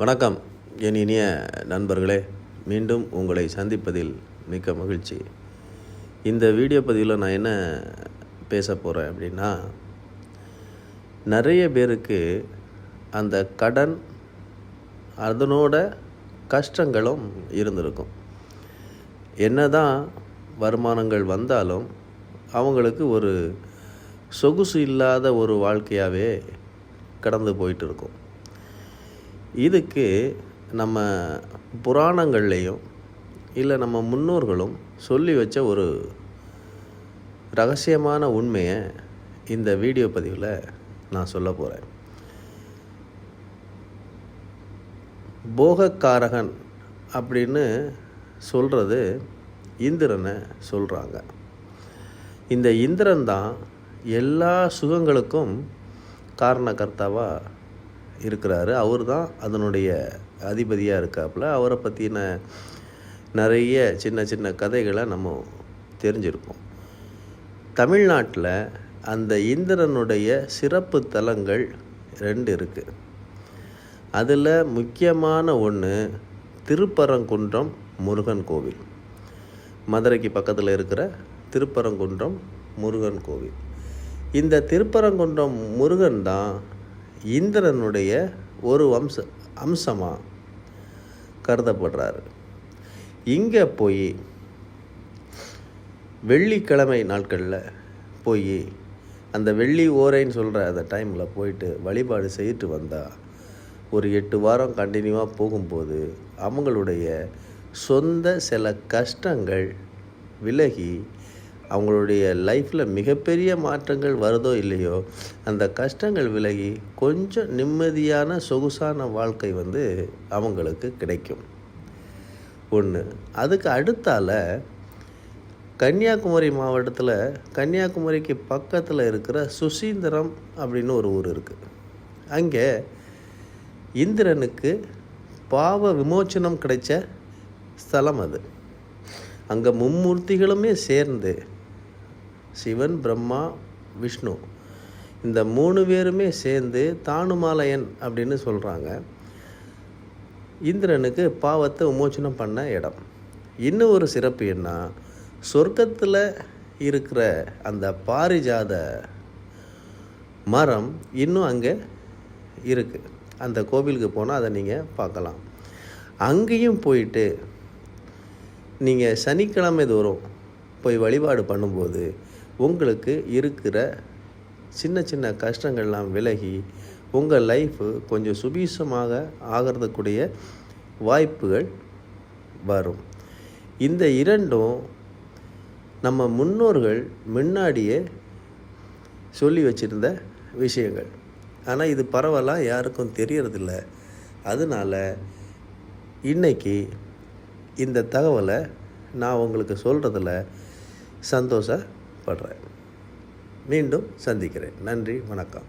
வணக்கம் என் இனிய நண்பர்களே, மீண்டும் உங்களை சந்திப்பதில் மிக்க மகிழ்ச்சி. இந்த வீடியோ பதிவில் நான் என்ன பேச போகிறேன் அப்படின்னா, நிறைய பேருக்கு அந்த கடன் அதனோட கஷ்டங்களும் இருந்திருக்கும். என்னதான் வருமானங்கள் வந்தாலும் அவங்களுக்கு ஒரு சொகுசு இல்லாத ஒரு வாழ்க்கையாகவே கடந்து போயிட்டு இருக்கும். இதுக்கு நம்ம புராணங்கள்லேயும் இல்லை நம்ம முன்னோர்களும் சொல்லி வச்ச ஒரு ரகசியமான உண்மையை இந்த வீடியோ பதிவில் நான் சொல்ல போகிறேன். போகக்காரகன் அப்படின்னு சொல்கிறது இந்திரனை சொல்கிறாங்க. இந்த இந்திரன் தான் எல்லா சுகங்களுக்கும் காரணகர்த்தாவாக இருக்கிறாரு. அவர் தான் அதனுடைய அதிபதியாக இருக்காப்புல. அவரை பற்றின நிறைய சின்ன சின்ன கதைகளை நம்ம தெரிஞ்சிருப்போம். தமிழ்நாட்டில் அந்த இந்திரனுடைய சிறப்பு தலங்கள் 2 இருக்குது. அதில் முக்கியமான ஒன்று திருப்பரங்குன்றம் முருகன் கோவில். மதுரைக்கு பக்கத்தில் இருக்கிற திருப்பரங்குன்றம் முருகன் கோவில். இந்த திருப்பரங்குன்றம் முருகன் தான் இந்திரனுடைய ஒரு அம்சமாக கருதப்படுறாரு. இங்கே போய் வெள்ளிக்கிழமை நாட்களில் போய் அந்த வெள்ளி ஓரைன்னு சொல்கிற அந்த டைமில் போயிட்டு வழிபாடு செய்துட்டு வந்தால் ஒரு 8 வாரம் கண்டினியூவாக போகும்போது அவங்களுடைய சொந்த சில கஷ்டங்கள் விலகி அவங்களுடைய லைஃப்பில் மிகப்பெரிய மாற்றங்கள் வருதோ இல்லையோ, அந்த கஷ்டங்கள் விலகி கொஞ்சம் நிம்மதியான சொகுசான வாழ்க்கை அவங்களுக்கு கிடைக்கும். ஒன்று. அதுக்கு அடுத்தால கன்னியாகுமரி மாவட்டத்தில் கன்னியாகுமரிக்கு பக்கத்தில் இருக்கிற சுசீந்திரம் அப்படின்னு ஒரு ஊர் இருக்குது. அங்கே இந்திரனுக்கு பாவ விமோச்சனம் கிடைச்ச ஸ்தலம் அது. அங்கே மும்மூர்த்திகளுமே சேர்ந்து சிவன், பிரம்மா, விஷ்ணு இந்த 3 பேருமே சேர்ந்து தானுமாலயன் அப்படின்னு சொல்கிறாங்க. இந்திரனுக்கு பாவத்தை விமோச்சனம் பண்ண இடம். இன்னும் ஒரு சிறப்பு என்ன, சொர்க்கத்தில் இருக்கிற அந்த பாரிஜாத மரம் இன்னும் அங்கே இருக்குது. அந்த கோவிலுக்கு போனால் அதை நீங்கள் பார்க்கலாம். அங்கேயும் போயிட்டு நீங்கள் சனிக்கிழமை தோறும் போய் வழிபாடு பண்ணும்போது உங்களுக்கு இருக்கிற சின்ன சின்ன கஷ்டங்கள்லாம் விலகி உங்கள் லைஃபு கொஞ்சம் சுபீசமாக ஆகிறதுக்குரிய வாய்ப்புகள் வரும். இந்த 2ம் நம்ம முன்னோர்கள் முன்னாடியே சொல்லி வச்சுருந்த விஷயங்கள். ஆனால் இது பரவலாக யாருக்கும் தெரியறதில்ல. அதனால் இன்றைக்கி இந்த தகவலை நான் உங்களுக்கு சொல்கிறதில் சந்தோஷப்படுறேன். மீண்டும் சந்திக்கிறேன். நன்றி, வணக்கம்.